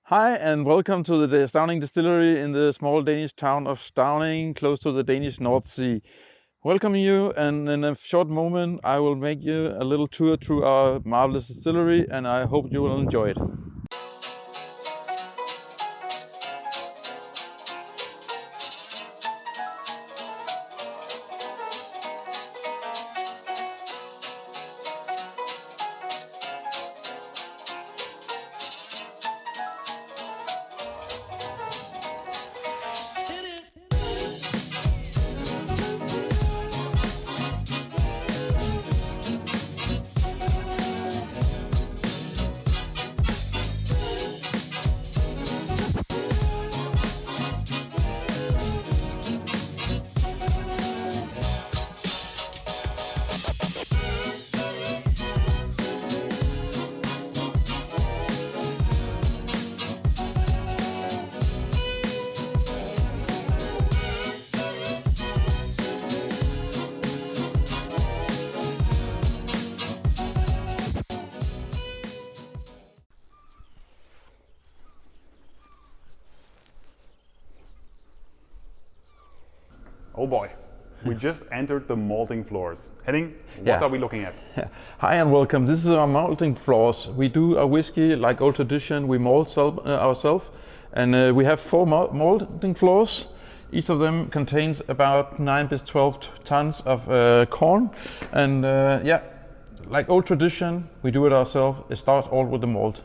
Hi and welcome to the Stauning Distillery in the small Danish town of Stauning, close to the Danish North Sea. Welcome you, and in a short moment I will make you a little tour through our marvelous distillery, and I hope you will enjoy it. Oh boy, we just entered the malting floors. Henning, what are we looking at? Hi and welcome. This is our malting floors. We do a whiskey like old tradition. We malt ourselves, and we have 4 malting floors. Each of them contains about 9 to 12 tons of corn, and like old tradition, we do it ourselves. It starts all with the malt.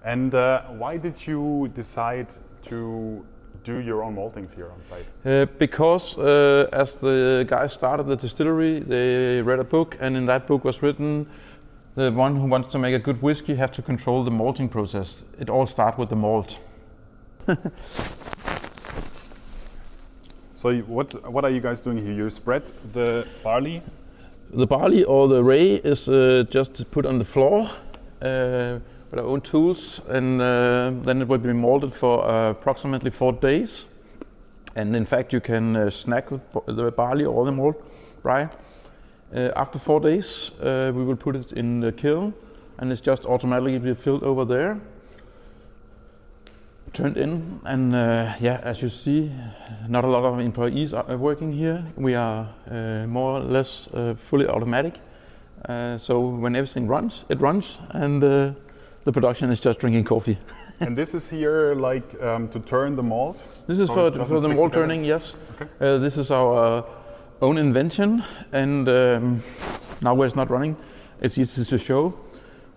And why did you decide to do your own maltings here on site? Because as the guys started the distillery, they read a book, and in that book was written, the one who wants to make a good whiskey have to control the malting process. It all starts with the malt. So what are you guys doing here? You spread the barley? The barley or the rye is just put on the floor with our own tools, and then it will be malted for approximately 4 days. And in fact, you can snack the barley or the malt rye. After 4 days, we will put it in the kiln, and it's just automatically filled over there, turned in, and as you see, not a lot of employees are working here. We are more or less fully automatic. So when everything runs, it runs, and the production is just drinking coffee. And this is here like to turn the malt? This is for the malt turning, yes. Okay. This is our own invention, and now where it's not running, it's easy to show.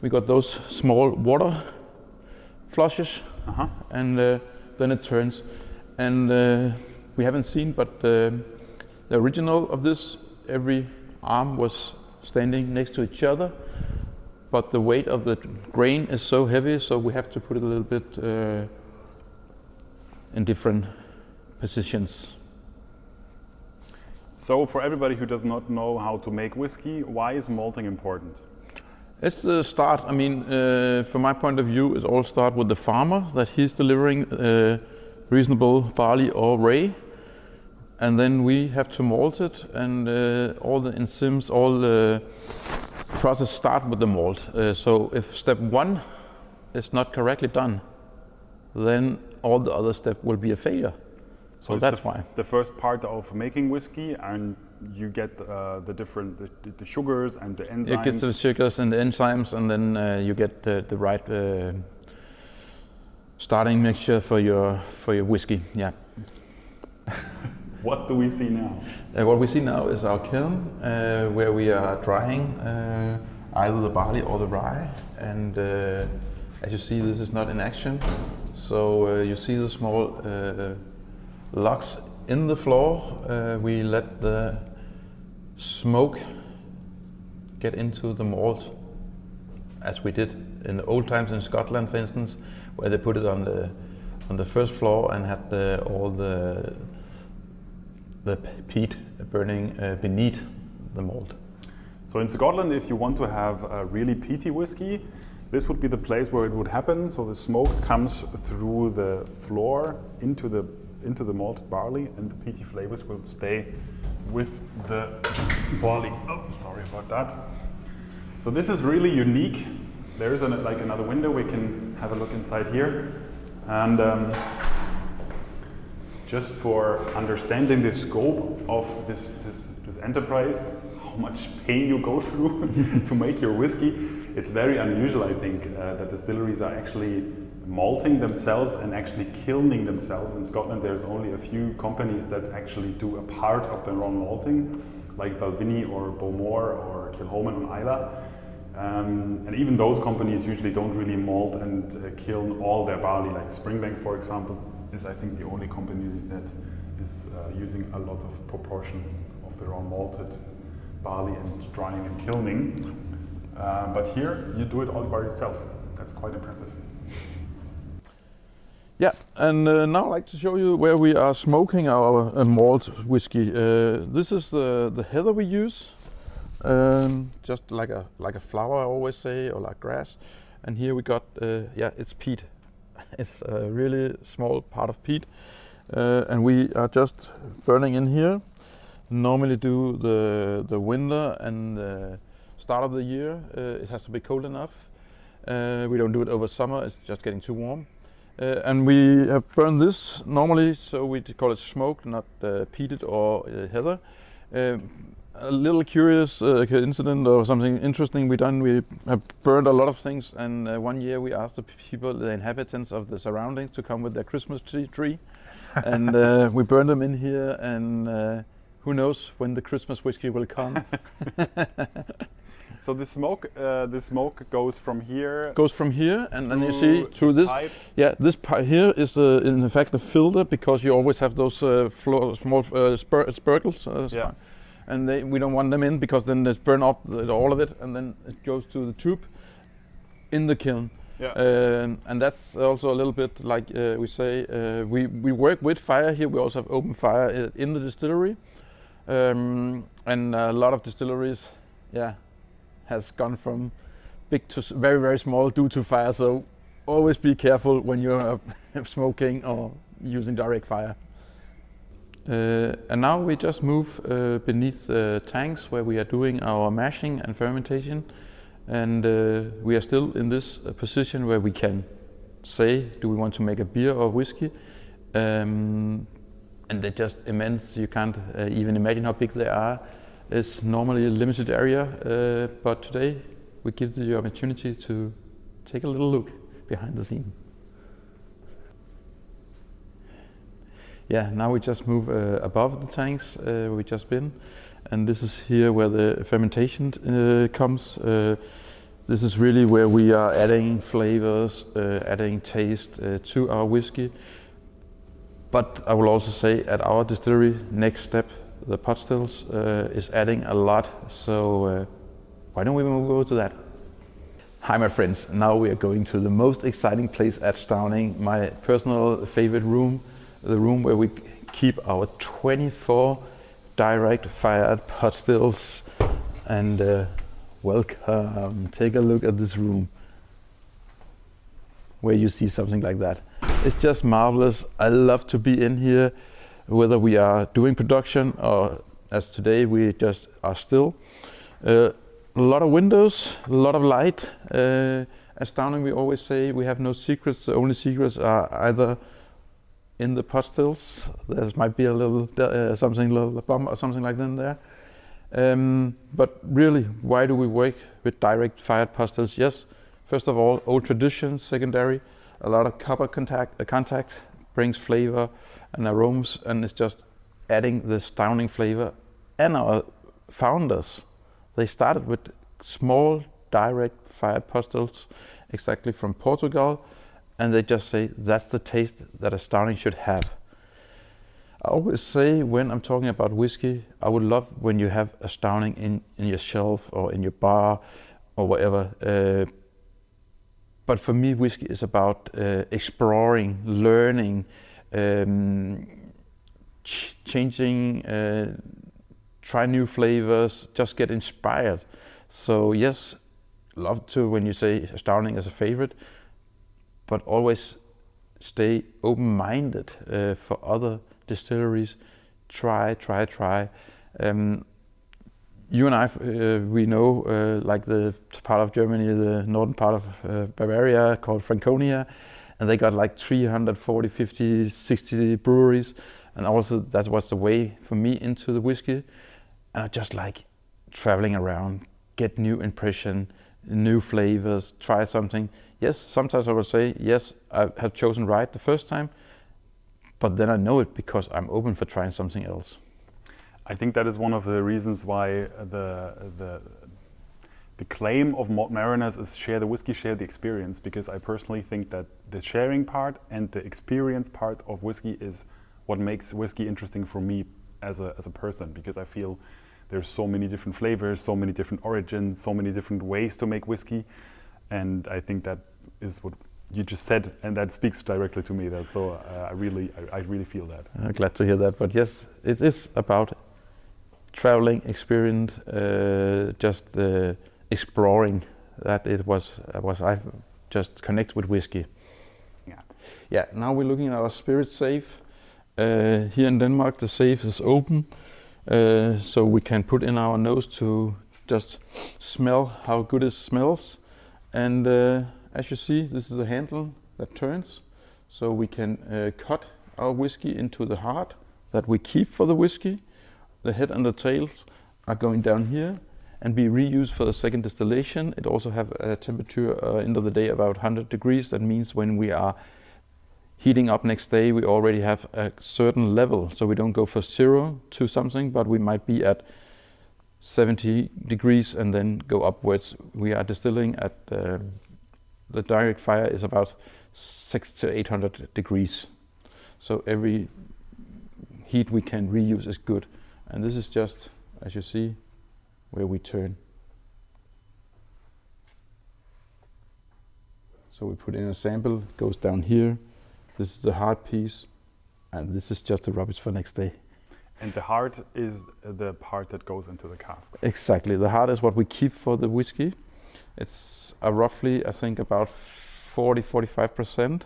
We got those small water flushes, and then it turns. And we haven't seen, but the original of this, every arm was standing next to each other. But the weight of the grain is so heavy, so we have to put it a little bit in different positions. So for everybody who does not know how to make whiskey, why is malting important? It's the start. I mean, from my point of view, it all starts with the farmer, that he's delivering reasonable barley or rye. And then we have to malt it, and all the enzymes, all the process start with the malt. So if step 1 is not correctly done, then all the other steps will be a failure. So that's why. The first part of making whiskey, and you get the different the sugars and the enzymes. It gets the sugars and the enzymes, and then you get the right starting mixture for your whiskey. Yeah. What do we see now? What we see now is our kiln, where we are drying either the barley or the rye. And as you see, this is not in action. So you see the small logs in the floor. We let the smoke get into the malt, as we did in the old times in Scotland, for instance, where they put it on the first floor and had all the peat burning beneath the malt. So in Scotland, if you want to have a really peaty whiskey, this would be the place where it would happen. So the smoke comes through the floor into the malted barley, and the peaty flavors will stay with the barley. Oh, sorry about that. So this is really unique. There is like another window we can have a look inside here. And just for understanding the scope of this enterprise, how much pain you go through to make your whiskey, it's very unusual, I think, that distilleries are actually malting themselves and actually kilning themselves. In Scotland, there's only a few companies that actually do a part of their own malting, like Balvenie or Bowmore or Kilchoman on Islay. And even those companies usually don't really malt and kiln all their barley. Like Springbank, for example, is I think the only company that is using a lot of proportion of their own malted barley and drying and kilning. But here you do it all by yourself. That's quite impressive. Yeah, and now I'd like to show you where we are smoking our malt whiskey. This is the heather we use, just like a flower, I always say, or like grass. And here we got, it's peat. It's a really small part of peat, and we are just burning in here. Normally do the winter and the start of the year. It has to be cold enough. We don't do it over summer. It's just getting too warm. And we have burned this normally, so we call it smoked, not peated or heather. A little curious incident or something interesting we done. We have burned a lot of things, and one year we asked the people, the inhabitants of the surroundings, to come with their Christmas tree, and we burned them in here. And who knows when the Christmas whiskey will come? So the smoke goes from here. Goes from here, and then you see through this. Pipe. Yeah, this pipe here is in fact the filter, because you always have those small spurgles. Yeah. And we don't want them in, because then they burn up all of it, and then it goes to the tube in the kiln. Yeah. And that's also a little bit like we say, we work with fire here. We also have open fire in the distillery, and a lot of distilleries, has gone from big to very, very small due to fire. So always be careful when you're smoking or using direct fire. And now we just move beneath tanks where we are doing our mashing and fermentation, and we are still in this position where we can say, do we want to make a beer or whiskey? And they're just immense. You can't even imagine how big they are. It's normally a limited area, but today we give you the opportunity to take a little look behind the scene. Yeah, now we just move above the tanks we've just been, and this is here where the fermentation comes. This is really where we are adding flavors, adding taste to our whiskey. But I will also say at our distillery, next step, the pot stills, is adding a lot. So why don't we go to that? Hi my friends, now we are going to the most exciting place at Stauning, my personal favorite room, the room where we keep our 24 direct fired pot stills. And welcome, take a look at this room where you see something like that. It's just marvelous. I love to be in here, whether we are doing production or as today we just are still. A lot of windows, a lot of light. At Stauning we always say we have no secrets. The only secrets are either in the pot stills. There might be a little little bomb or something like that in there. But really, why do we work with direct fired pot stills? Yes, first of all, old tradition. Secondary, a lot of copper contact brings flavor and aromas, and it's just adding the Stauning flavor. And our founders, they started with small direct fired pot stills, exactly from Portugal, and they just say that's the taste that a Stauning should have. I always say when I'm talking about whiskey, I would love when you have a Stauning in your shelf or in your bar or whatever. But for me, whiskey is about exploring, learning, changing, try new flavors, just get inspired. So yes, love to when you say Stauning is a favorite, but always stay open-minded for other distilleries. Try. you and I, we know like the part of Germany, the northern part of Bavaria called Franconia, and they got like 340, 50, 60 breweries, and also that was the way for me into the whiskey. And I just like traveling around, get new impression, new flavors, try something. Yes, sometimes I would say, yes, I have chosen right the first time, but then I know it because I'm open for trying something else. I think that is one of the reasons why the claim of Malt Mariners is share the whiskey, share the experience, because I personally think that the sharing part and the experience part of whiskey is what makes whiskey interesting for me as a person, because I feel there's so many different flavors, so many different origins, so many different ways to make whiskey, and I think that is what you just said, and that speaks directly to me. That so I really feel that. Glad to hear that. But yes, it is about traveling, experience, just exploring. That it was I just connect with whiskey. Yeah. Yeah. Now we're looking at our spirit safe. Here in Denmark, the safe is open, so we can put in our nose to just smell how good it smells. And as you see, this is a handle that turns, so we can cut our whiskey into the heart that we keep for the whiskey. The head and the tails are going down here and be reused for the second distillation. It also have a temperature end of the day about 100 degrees. That means when we are heating up next day, we already have a certain level, so we don't go for 0 to something, but we might be at 70 degrees and then go upwards. We are distilling at the direct fire is about 600 to 800 degrees. So every heat we can reuse is good. And this is just, as you see, where we turn. So we put in a sample, it goes down here. This is the hard piece, and this is just the rubbish for next day. And the heart is the part that goes into the casks. Exactly. The heart is what we keep for the whiskey. It's roughly, I think, about 40-45%.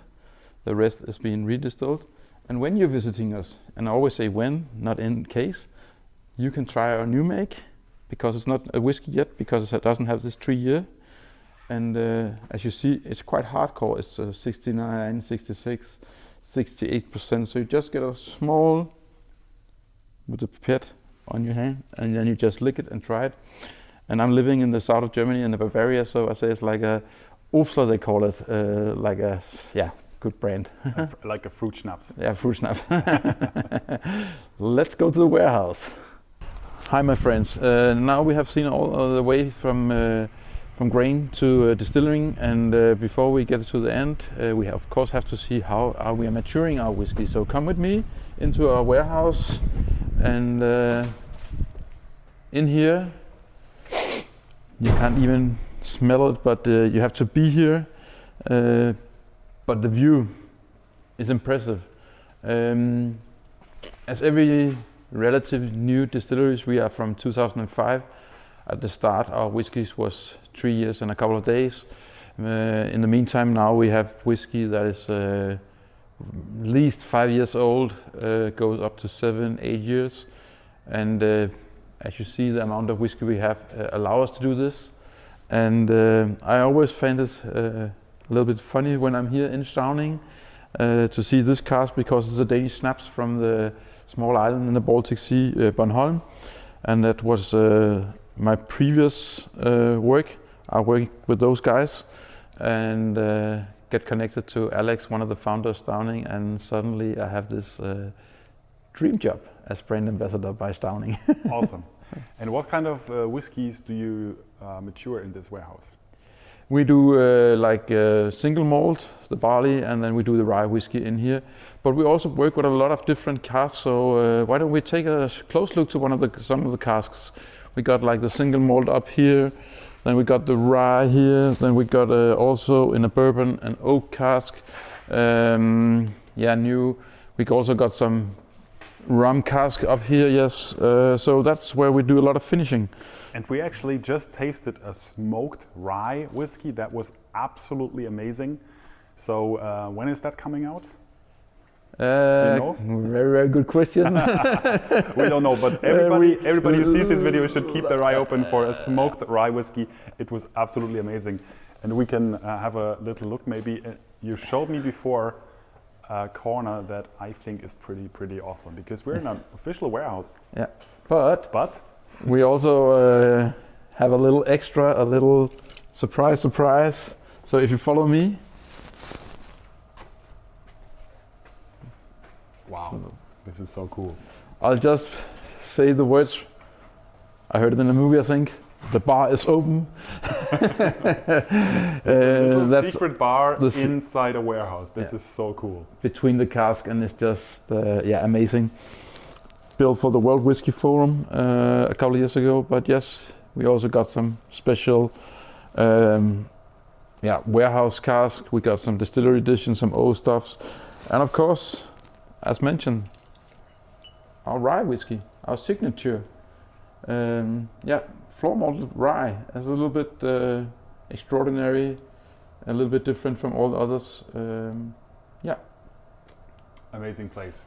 The rest is being redistilled. And when you're visiting us, and I always say when, not in case, you can try our new make, because it's not a whiskey yet, because it doesn't have this 3 year. And as you see, it's quite hardcore. It's 69, 66, 68%. So you just get a small, with the pipette on your hand, and then you just lick it and try it. And I'm living in the south of Germany, in the Bavaria, so I say it's like a Obstler, they call it, like a, yeah, good brand. Like a fruit schnapps. Yeah, fruit schnapps. Let's go to the warehouse. Hi, my friends. Now we have seen all the way from grain to distilling, and before we get to the end, we of course have to see how we are maturing our whiskey. So come with me into our warehouse, and in here, you can't even smell it, but you have to be here. But the view is impressive. As every relative new distilleries, we are from 2005. At the start, our whiskeys was 3 years and a couple of days. In the meantime, now we have whiskey that is at least 5 years old, goes up to 7, 8 years. And as you see, the amount of whiskey we have allow us to do this. And I always find it a little bit funny when I'm here in Stauning to see this cask, because it's a Danish schnapps from the small island in the Baltic Sea, Bornholm. And that was my previous work. I worked with those guys and get connected to Alex, one of the founders of Stauning, and suddenly I have this dream job as brand ambassador by Stauning. Awesome. And what kind of whiskies do you mature in this warehouse? We do like single malt, the barley, and then we do the rye whiskey in here. But we also work with a lot of different casks. So why don't we take a close look to some of the casks? We got like the single malt up here, then we got the rye here, then we got also in a bourbon an oak cask. New. We also got some rum cask up here, yes. So that's where we do a lot of finishing. And we actually just tasted a smoked rye whiskey that was absolutely amazing. So when is that coming out? know? Very, very good question. We don't know, but everybody who sees this video should keep their eye open for a smoked rye whiskey. It was absolutely amazing. And we can have a little look maybe. You showed me before a corner that I think is pretty awesome, because we're in an official warehouse. Yeah, but we also have a little extra, a little surprise. So if you follow me. Wow, this is so cool. I'll just say the words. I heard it in a movie, I think. The bar is open. That's secret bar inside a warehouse. This is so cool. Between the cask, and it's just amazing. Built for the World Whisky Forum a couple of years ago, but yes, we also got some special warehouse cask. We got some distillery editions, some old stuffs, and of course, as mentioned, our rye whiskey, our signature. Floor malted rye is a little bit extraordinary, a little bit different from all the others. Amazing place.